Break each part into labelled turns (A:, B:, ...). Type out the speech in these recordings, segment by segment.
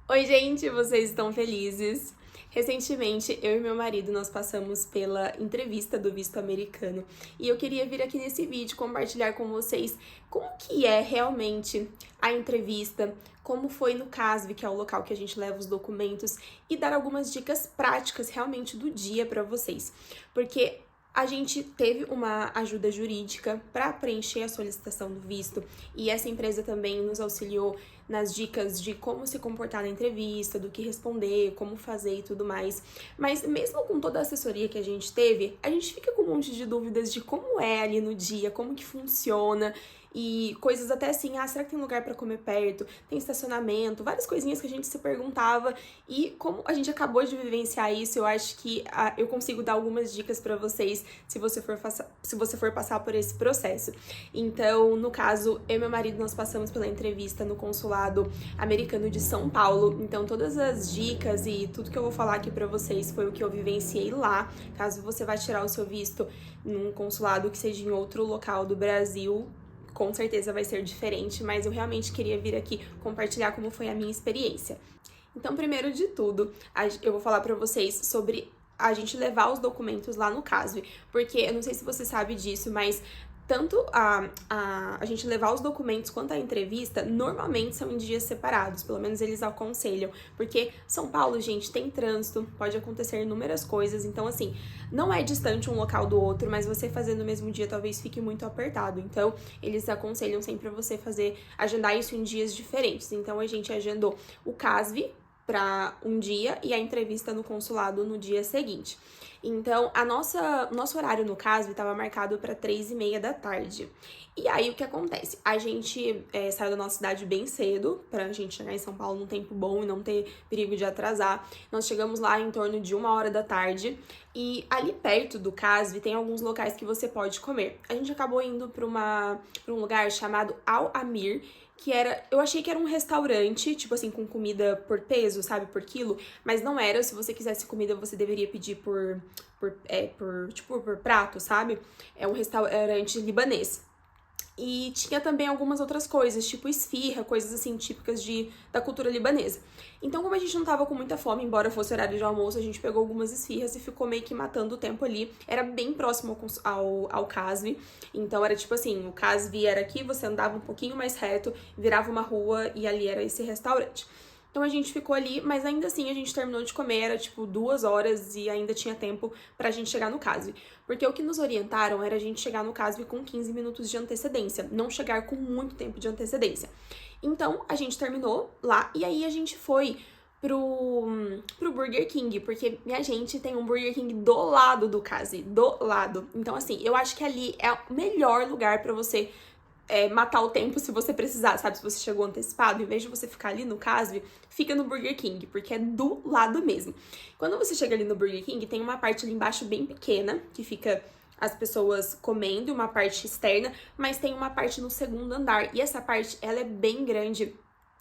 A: Oi, gente, vocês estão felizes? Recentemente, eu e meu marido, nós passamos pela entrevista do visto americano e eu queria vir aqui nesse vídeo compartilhar com vocês como que é realmente a entrevista, como foi no CASV, que é o local que a gente leva os documentos, e dar algumas dicas práticas realmente do dia para vocês. Porque a gente teve uma ajuda jurídica para preencher a solicitação do visto e essa empresa também nos auxiliou nas dicas de como se comportar na entrevista, do que responder, como fazer e tudo mais. Mas mesmo com toda a assessoria que a gente teve, a gente fica com um monte de dúvidas de como é ali no dia, como que funciona e coisas até assim, será que tem lugar para comer perto? Tem estacionamento? Várias coisinhas que a gente se perguntava e como a gente acabou de vivenciar isso, eu acho que eu consigo dar algumas dicas para vocês se você for passar por esse processo. Então, no caso, eu e meu marido, nós passamos pela entrevista no consulado americano de São Paulo. Então, todas as dicas e tudo que eu vou falar aqui pra vocês foi o que eu vivenciei lá. Caso você vá tirar o seu visto num consulado que seja em outro local do Brasil, com certeza vai ser diferente, mas eu realmente queria vir aqui compartilhar como foi a minha experiência. Então, primeiro de tudo, eu vou falar pra vocês sobre a gente levar os documentos lá no CASV, porque eu não sei se você sabe disso, mas tanto a gente levar os documentos quanto a entrevista, normalmente são em dias separados, pelo menos eles aconselham, porque São Paulo, gente, tem trânsito, pode acontecer inúmeras coisas, então assim, não é distante um local do outro, mas você fazer no mesmo dia talvez fique muito apertado, então eles aconselham sempre você agendar isso em dias diferentes, então a gente agendou o CASV para um dia e a entrevista no consulado no dia seguinte. Então, nosso horário no caso estava marcado para 3:30 da tarde. E aí, o que acontece? A gente saiu da nossa cidade bem cedo, pra gente chegar em São Paulo num tempo bom e não ter perigo de atrasar. Nós chegamos lá em torno de 1 hora da tarde. E ali perto do CASV tem alguns locais que você pode comer. A gente acabou indo para um lugar chamado Al Amir, eu achei que era um restaurante, tipo assim, com comida por peso, sabe, por quilo, mas não era. Se você quisesse comida, você deveria pedir por prato, sabe? É um restaurante libanês. E tinha também algumas outras coisas, tipo esfirra, coisas assim típicas da cultura libanesa. Então, como a gente não tava com muita fome, embora fosse horário de almoço, a gente pegou algumas esfirras e ficou meio que matando o tempo ali. Era bem próximo ao CASV. Então, era tipo assim, o CASV era aqui, você andava um pouquinho mais reto, virava uma rua e ali era esse restaurante. Então a gente ficou ali, mas ainda assim a gente terminou de comer, era tipo 2 horas e ainda tinha tempo pra gente chegar no CASV. Porque o que nos orientaram era a gente chegar no CASV com 15 minutos de antecedência, não chegar com muito tempo de antecedência. Então a gente terminou lá e aí a gente foi pro Burger King, porque minha gente tem um Burger King do lado do CASV, do lado. Então assim, eu acho que ali é o melhor lugar pra você matar o tempo se você precisar, sabe? Se você chegou antecipado, em vez de você ficar ali no CASV, fica no Burger King, porque é do lado mesmo. Quando você chega ali no Burger King, tem uma parte ali embaixo bem pequena, que fica as pessoas comendo, uma parte externa, mas tem uma parte no segundo andar, e essa parte, ela é bem grande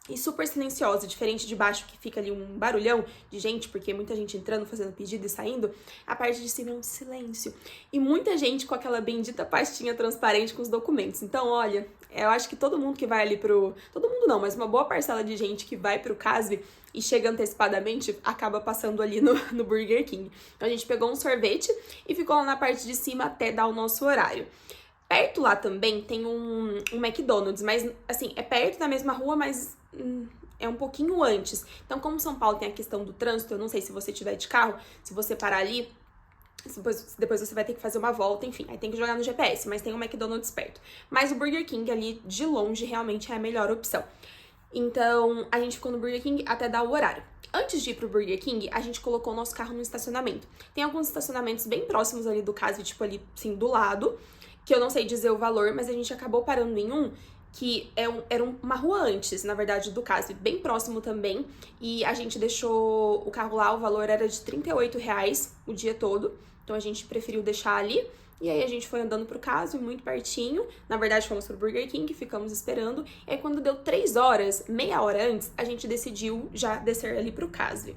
A: e super silenciosa, diferente de baixo que fica ali um barulhão de gente, porque muita gente entrando, fazendo pedido e saindo, a parte de cima é um silêncio. E muita gente com aquela bendita pastinha transparente com os documentos. Então, olha, eu acho que todo mundo que vai ali todo mundo não, mas uma boa parcela de gente que vai pro CASV e chega antecipadamente, acaba passando ali no Burger King. Então a gente pegou um sorvete e ficou lá na parte de cima até dar o nosso horário. Perto lá também tem um McDonald's, mas assim, é perto da mesma rua, mas é um pouquinho antes. Então, como São Paulo tem a questão do trânsito, eu não sei se você tiver de carro, se você parar ali, depois você vai ter que fazer uma volta, enfim, aí tem que jogar no GPS, mas tem um McDonald's perto. Mas o Burger King ali, de longe, realmente é a melhor opção. Então, a gente ficou no Burger King até dar o horário. Antes de ir pro Burger King, a gente colocou o nosso carro no estacionamento. Tem alguns estacionamentos bem próximos ali do CASV, tipo ali, assim, do lado, que eu não sei dizer o valor, mas a gente acabou parando em um que era uma rua antes, na verdade, do CASV, bem próximo também, e a gente deixou o carro lá, o valor era de R$ 38 o dia todo, então a gente preferiu deixar ali, e aí a gente foi andando pro CASV, muito pertinho, na verdade fomos pro Burger King, ficamos esperando, e aí quando deu 3 horas, meia hora antes, a gente decidiu já descer ali pro CASV.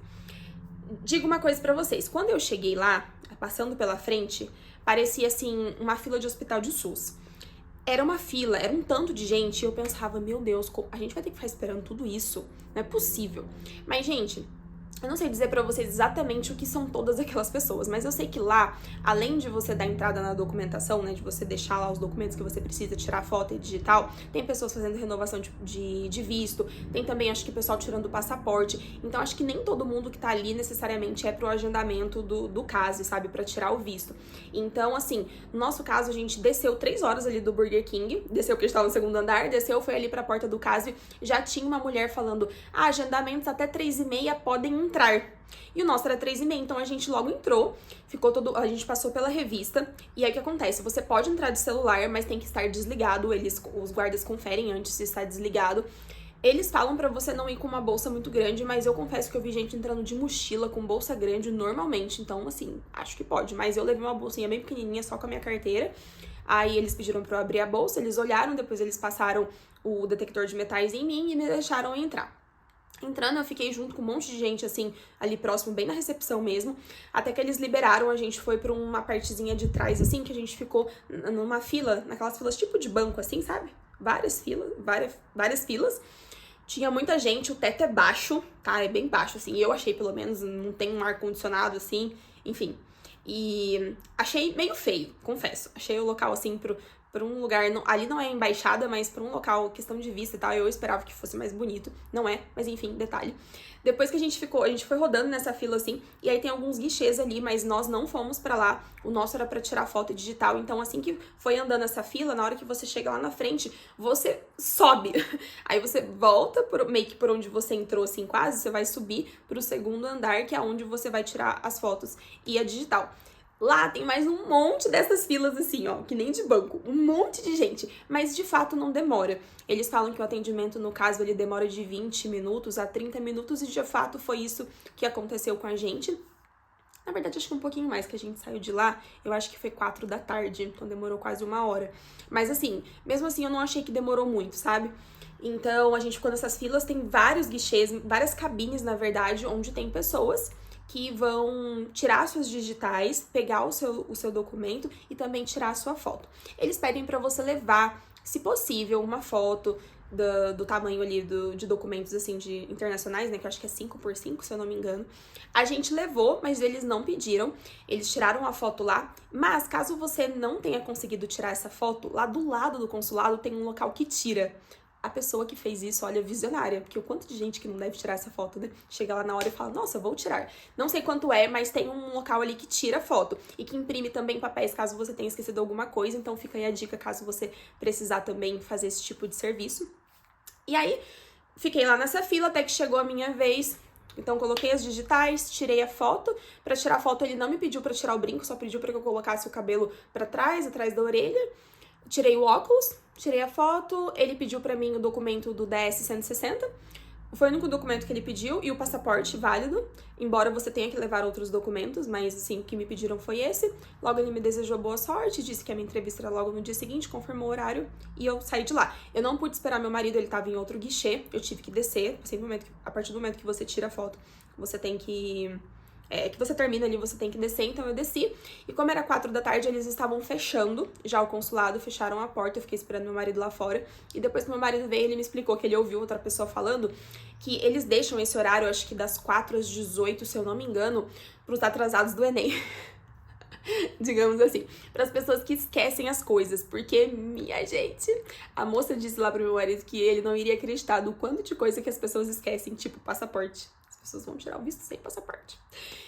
A: Digo uma coisa pra vocês, quando eu cheguei lá, passando pela frente, parecia assim, uma fila de hospital de SUS. era uma fila, era um tanto de gente, e eu pensava, meu Deus, a gente vai ter que ficar esperando tudo isso? Não é possível. Mas, gente, eu não sei dizer pra vocês exatamente o que são todas aquelas pessoas, mas eu sei que lá, além de você dar entrada na documentação, né, de você deixar lá os documentos que você precisa, tirar foto e digital, tem pessoas fazendo renovação de visto, tem também, acho que, pessoal tirando o passaporte. Então, acho que nem todo mundo que tá ali necessariamente é pro agendamento do caso, sabe, pra tirar o visto. Então, assim, no nosso caso, a gente desceu 3 horas ali do Burger King, desceu porque a gente tava no segundo andar, desceu, foi ali pra porta do caso, já tinha uma mulher falando, agendamentos até 3h30 podem entrar. E o nosso era 3h30, então a gente logo entrou, a gente passou pela revista, e aí o que acontece? Você pode entrar de celular, mas tem que estar desligado, os guardas conferem antes se está desligado. Eles falam pra você não ir com uma bolsa muito grande, mas eu confesso que eu vi gente entrando de mochila com bolsa grande normalmente, então assim, acho que pode, mas eu levei uma bolsinha bem pequenininha só com a minha carteira. Aí eles pediram pra eu abrir a bolsa, eles olharam, depois eles passaram o detector de metais em mim e me deixaram entrar. Entrando, eu fiquei junto com um monte de gente, assim, ali próximo, bem na recepção mesmo, até que eles liberaram, a gente foi pra uma partezinha de trás, assim, que a gente ficou numa fila, naquelas filas tipo de banco, assim, sabe? Várias filas. Tinha muita gente, o teto é baixo, tá? É bem baixo, assim, eu achei, pelo menos, não tem um ar-condicionado, assim, enfim. E achei meio feio, confesso. Achei o local, assim, por um lugar, ali não é embaixada, mas por um local, questão de vista e tal, eu esperava que fosse mais bonito, não é, mas enfim, detalhe. Depois que a gente foi rodando nessa fila assim, e aí tem alguns guichês ali, mas nós não fomos pra lá, o nosso era pra tirar foto digital, então assim que foi andando essa fila, na hora que você chega lá na frente, você sobe, aí você volta meio que por onde você entrou assim quase, você vai subir pro segundo andar, que é onde você vai tirar as fotos e a digital. Lá tem mais um monte dessas filas assim, ó, que nem de banco, um monte de gente, mas de fato não demora. Eles falam que o atendimento, no caso, ele demora de 20 minutos a 30 minutos e de fato foi isso que aconteceu com a gente. Na verdade, acho que um pouquinho mais, que a gente saiu de lá, eu acho que foi 4 da tarde, então demorou quase 1 hora. Mas assim, mesmo assim, eu não achei que demorou muito, sabe? Então, a gente ficou nessas filas, tem vários guichês, várias cabines, na verdade, onde tem pessoas que vão tirar suas digitais, pegar o seu documento e também tirar a sua foto. Eles pedem para você levar, se possível, uma foto do tamanho ali de documentos assim de internacionais, né, que eu acho que é 5x5, se eu não me engano. A gente levou, mas eles não pediram. Eles tiraram a foto lá, mas caso você não tenha conseguido tirar essa foto, lá do lado do consulado tem um local que tira. A pessoa que fez isso, olha, visionária, porque o quanto de gente que não deve tirar essa foto, né? Chega lá na hora e fala, nossa, vou tirar. Não sei quanto é, mas tem um local ali que tira foto e que imprime também papéis caso você tenha esquecido alguma coisa, então fica aí a dica caso você precisar também fazer esse tipo de serviço. E aí, fiquei lá nessa fila até que chegou a minha vez. Então, coloquei as digitais, tirei a foto. Pra tirar a foto, ele não me pediu pra tirar o brinco, só pediu pra que eu colocasse o cabelo pra trás, atrás da orelha. Tirei o óculos, tirei a foto, ele pediu pra mim o documento do DS-160, foi o único documento que ele pediu, e o passaporte válido, embora você tenha que levar outros documentos, mas assim, o que me pediram foi esse. Logo ele me desejou boa sorte, disse que a minha entrevista era logo no dia seguinte, confirmou o horário, e eu saí de lá. Eu não pude esperar meu marido, ele tava em outro guichê, eu tive que descer, a partir do momento que você tira a foto, você tem que você termina ali, você tem que descer, então eu desci. E como era 4 da tarde, eles estavam fechando já o consulado, fecharam a porta, eu fiquei esperando meu marido lá fora. E depois que meu marido veio, ele me explicou que ele ouviu outra pessoa falando que eles deixam esse horário, acho que das 4 às 18, se eu não me engano, pros atrasados do Enem. Digamos assim, para as pessoas que esquecem as coisas, porque, minha gente, a moça disse lá pro meu marido que ele não iria acreditar do quanto de coisa que as pessoas esquecem, tipo passaporte. As pessoas vão tirar o visto sem passaporte.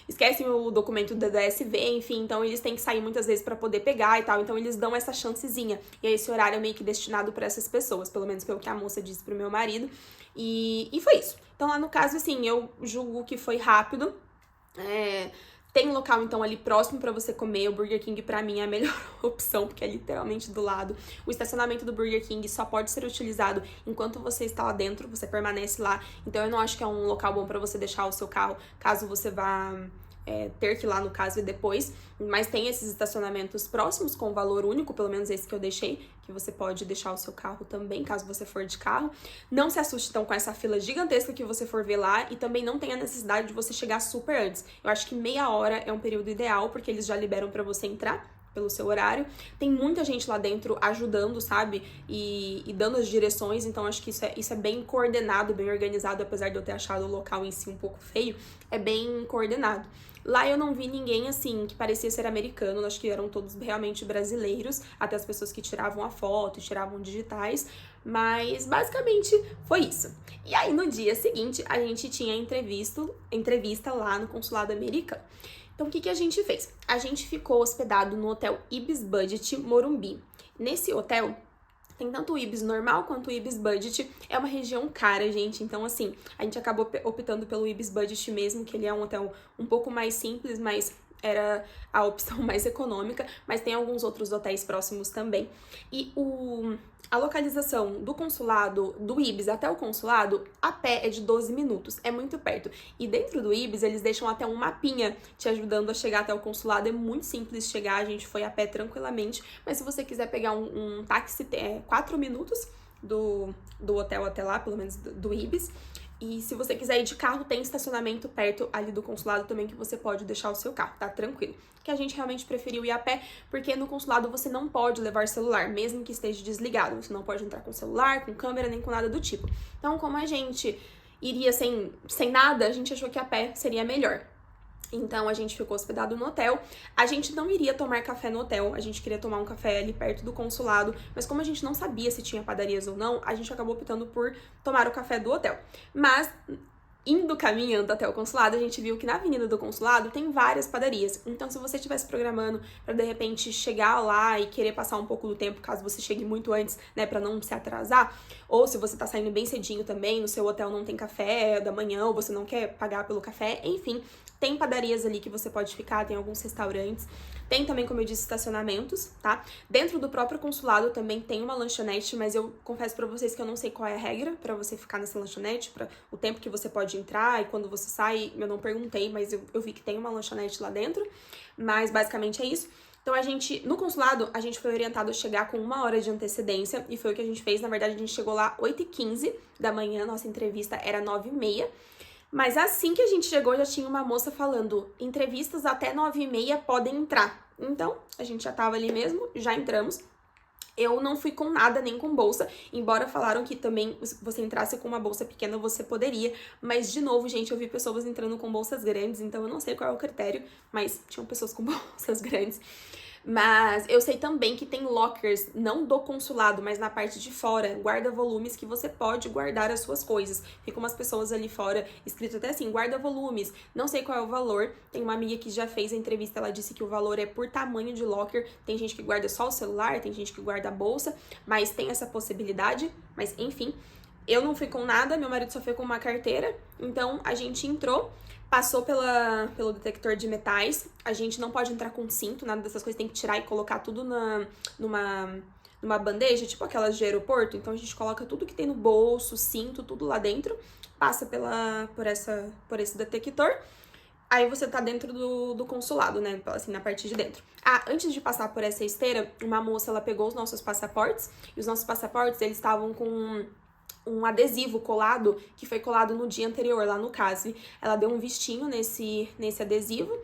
A: Esquecem o documento da DSV, enfim, então eles têm que sair muitas vezes para poder pegar e tal, então eles dão essa chancezinha. E aí esse horário é meio que destinado para essas pessoas, pelo menos foi o que a moça disse pro meu marido. E foi isso. Então lá no caso, assim, eu julgo que foi rápido. Tem um local, então, ali próximo pra você comer. O Burger King, pra mim, é a melhor opção, porque é literalmente do lado. O estacionamento do Burger King só pode ser utilizado enquanto você está lá dentro, você permanece lá. Então, eu não acho que é um local bom pra você deixar o seu carro, caso você vá ter que ir lá, no caso, e depois. Mas tem esses estacionamentos próximos, com valor único, pelo menos esse que eu deixei, que você pode deixar o seu carro também, caso você for de carro. Não se assuste, então, com essa fila gigantesca que você for ver lá, e também não tem a necessidade de você chegar super antes. Eu acho que meia hora é um período ideal, porque eles já liberam pra você entrar, pelo seu horário. Tem muita gente lá dentro ajudando, sabe? E dando as direções, então acho que isso é bem coordenado, bem organizado, apesar de eu ter achado o local em si um pouco feio, é bem coordenado. Lá eu não vi ninguém, assim, que parecia ser americano, acho que eram todos realmente brasileiros, até as pessoas que tiravam a foto, tiravam digitais, mas basicamente foi isso. E aí no dia seguinte a gente tinha entrevista lá no consulado americano. Então o que a gente fez? A gente ficou hospedado no hotel Ibis Budget Morumbi. Nesse hotel tem tanto o Ibis normal quanto o Ibis Budget. É uma região cara, gente. Então, assim, a gente acabou optando pelo Ibis Budget mesmo, que ele é um hotel um pouco mais simples, mas era a opção mais econômica. Mas tem alguns outros hotéis próximos também. E a localização do consulado, do Ibis até o consulado, a pé é de 12 minutos. É muito perto. E dentro do Ibis, eles deixam até um mapinha te ajudando a chegar até o consulado. É muito simples chegar, a gente foi a pé tranquilamente. Mas se você quiser pegar um táxi, é 4 minutos do hotel até lá, pelo menos do Ibis. E se você quiser ir de carro, tem estacionamento perto ali do consulado também que você pode deixar o seu carro, tá? Tranquilo. Que a gente realmente preferiu ir a pé, porque no consulado você não pode levar celular, mesmo que esteja desligado. Você não pode entrar com celular, com câmera, nem com nada do tipo. Então, como a gente iria sem nada, a gente achou que a pé seria melhor. Então, a gente ficou hospedado no hotel. A gente não iria tomar café no hotel, a gente queria tomar um café ali perto do consulado, mas como a gente não sabia se tinha padarias ou não, a gente acabou optando por tomar o café do hotel. Mas, caminhando até o consulado, a gente viu que na avenida do consulado tem várias padarias. Então, se você estivesse programando para de repente chegar lá e querer passar um pouco do tempo, caso você chegue muito antes, né, para não se atrasar, ou se você tá saindo bem cedinho também, no seu hotel não tem café da manhã, ou você não quer pagar pelo café, enfim, tem padarias ali que você pode ficar, tem alguns restaurantes. Tem também, como eu disse, estacionamentos, tá? Dentro do próprio consulado também tem uma lanchonete, mas eu confesso pra vocês que eu não sei qual é a regra pra você ficar nessa lanchonete, para o tempo que você pode entrar e quando você sai, eu não perguntei, mas eu vi que tem uma lanchonete lá dentro. Mas basicamente é isso. Então no consulado, a gente foi orientado a chegar com 1 hora de antecedência e foi o que a gente fez. Na verdade, a gente chegou lá 8h15 da manhã, nossa entrevista era 9h30. Mas assim que a gente chegou, já tinha uma moça falando, entrevistas até 9h30 podem entrar. Então, a gente já tava ali mesmo, já entramos. Eu não fui com nada, nem com bolsa, embora falaram que também, se você entrasse com uma bolsa pequena, você poderia. Mas, de novo, gente, eu vi pessoas entrando com bolsas grandes, então eu não sei qual é o critério, mas tinham pessoas com bolsas grandes. Mas eu sei também que tem lockers, não do consulado, mas na parte de fora, guarda-volumes, que você pode guardar as suas coisas. Ficam umas pessoas ali fora, escrito até assim, guarda-volumes, não sei qual é o valor. Tem uma amiga que já fez a entrevista, ela disse que o valor é por tamanho de locker. Tem gente que guarda só o celular, tem gente que guarda a bolsa, mas tem essa possibilidade. Mas enfim, eu não fui com nada, meu marido só foi com uma carteira, então a gente entrou. Passou pelo detector de metais, a gente não pode entrar com cinto, nada dessas coisas, tem que tirar e colocar tudo numa bandeja, tipo aquelas de aeroporto. Então a gente coloca tudo que tem no bolso, cinto, tudo lá dentro, passa por esse detector, aí você tá dentro do consulado, né, assim, na parte de dentro. Antes de passar por essa esteira, uma moça, ela pegou os nossos passaportes, e os nossos passaportes, eles estavam com um adesivo colado, que foi colado no dia anterior, lá no CASV. Ela deu um vistinho nesse adesivo.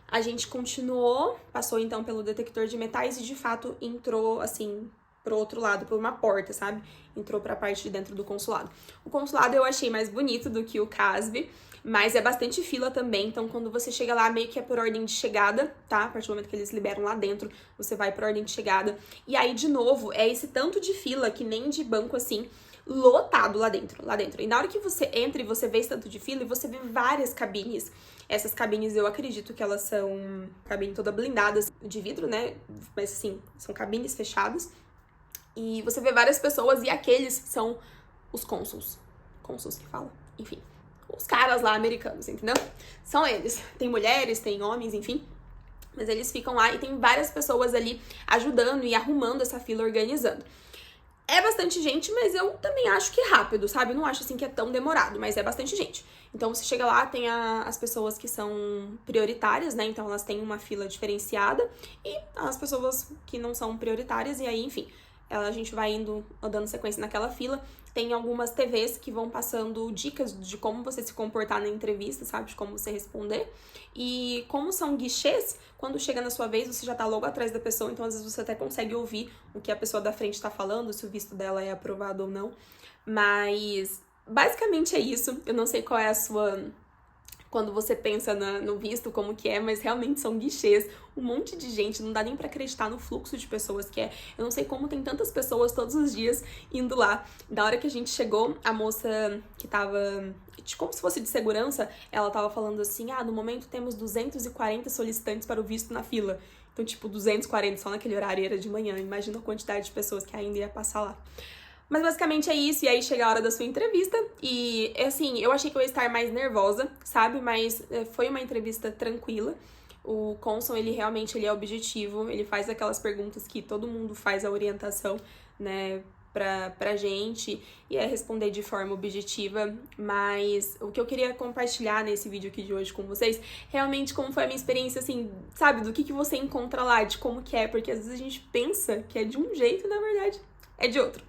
A: A gente continuou, passou então pelo detector de metais e de fato entrou, assim, pro outro lado, por uma porta, sabe? Entrou pra parte de dentro do consulado. O consulado eu achei mais bonito do que o CASV, mas é bastante fila também, então quando você chega lá, meio que é por ordem de chegada, tá? A partir do momento que eles liberam lá dentro, você vai por ordem de chegada. E aí, de novo, é esse tanto de fila, que nem de banco, assim, lotado lá dentro. E na hora que você entra e você vê esse tanto de fila, e você vê várias cabines. Essas cabines, eu acredito que elas são cabine toda blindadas de vidro, né? Mas assim, são cabines fechadas. E você vê várias pessoas e aqueles são os cônsuls. Cônsuls que fala? Enfim, os caras lá americanos, entendeu? São eles. Tem mulheres, tem homens, enfim. Mas eles ficam lá e tem várias pessoas ali ajudando e arrumando essa fila, organizando. É bastante gente, mas eu também acho que é rápido, sabe? Eu não acho assim que é tão demorado, mas é bastante gente. Então você chega lá, tem as pessoas que são prioritárias, né? Então elas têm uma fila diferenciada, e as pessoas que não são prioritárias, e aí, enfim, a gente vai dando sequência naquela fila. Tem algumas TVs que vão passando dicas de como você se comportar na entrevista, sabe? De como você responder. E como são guichês, quando chega na sua vez, você já tá logo atrás da pessoa, então às vezes você até consegue ouvir o que a pessoa da frente tá falando, se o visto dela é aprovado ou não. Mas basicamente é isso. Eu não sei qual é a sua... Quando você pensa no visto, como que é, mas realmente são guichês, um monte de gente, não dá nem pra acreditar no fluxo de pessoas que é. Eu não sei como tem tantas pessoas todos os dias indo lá. Da hora que a gente chegou, a moça que tava, como se fosse de segurança, ela tava falando assim, no momento temos 240 solicitantes para o visto na fila. Então, tipo, 240 só naquele horário, era de manhã. Imagina a quantidade de pessoas que ainda ia passar lá. Mas basicamente é isso, e aí chega a hora da sua entrevista, e assim, eu achei que eu ia estar mais nervosa, sabe, mas foi uma entrevista tranquila. O Consul, ele realmente é objetivo, ele faz aquelas perguntas que todo mundo faz a orientação, né, pra gente, e é responder de forma objetiva, mas o que eu queria compartilhar nesse vídeo aqui de hoje com vocês, realmente como foi a minha experiência, assim, sabe, do que você encontra lá, de como que é, porque às vezes a gente pensa que é de um jeito, na verdade é de outro.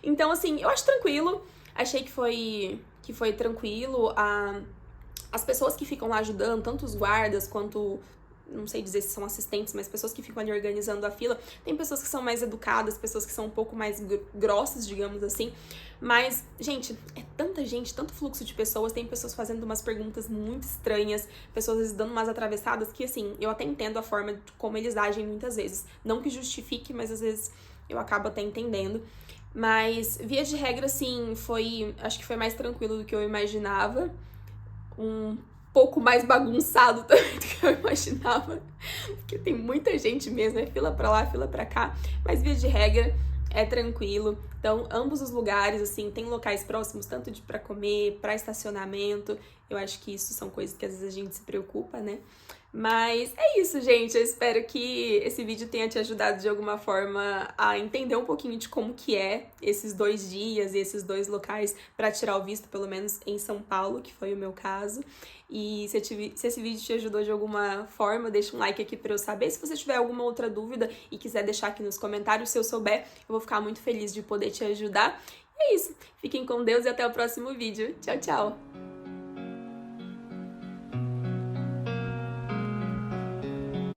A: Então, assim, eu acho tranquilo. Achei que foi tranquilo. As pessoas que ficam lá ajudando, tanto os guardas quanto... Não sei dizer se são assistentes, mas pessoas que ficam ali organizando a fila. Tem pessoas que são mais educadas, pessoas que são um pouco mais grossas, digamos assim. Mas, gente, é tanta gente, tanto fluxo de pessoas. Tem pessoas fazendo umas perguntas muito estranhas, pessoas às vezes dando umas atravessadas que, assim, eu até entendo a forma como eles agem muitas vezes. Não que justifique, mas às vezes eu acabo até entendendo. Mas, via de regra, assim, acho que foi mais tranquilo do que eu imaginava. Um pouco mais bagunçado também do que eu imaginava. Porque tem muita gente mesmo, é fila pra lá, fila pra cá. Mas, via de regra, é tranquilo. Então, ambos os lugares, assim, tem locais próximos, tanto pra comer, pra estacionamento. Eu acho que isso são coisas que às vezes a gente se preocupa, né? Mas é isso, gente. Eu espero que esse vídeo tenha te ajudado de alguma forma a entender um pouquinho de como que é esses 2 dias e esses 2 locais para tirar o visto, pelo menos em São Paulo, que foi o meu caso. E se esse vídeo te ajudou de alguma forma, deixa um like aqui para eu saber. Se você tiver alguma outra dúvida e quiser deixar aqui nos comentários, se eu souber, eu vou ficar muito feliz de poder te ajudar. E é isso. Fiquem com Deus e até o próximo vídeo. Tchau, tchau!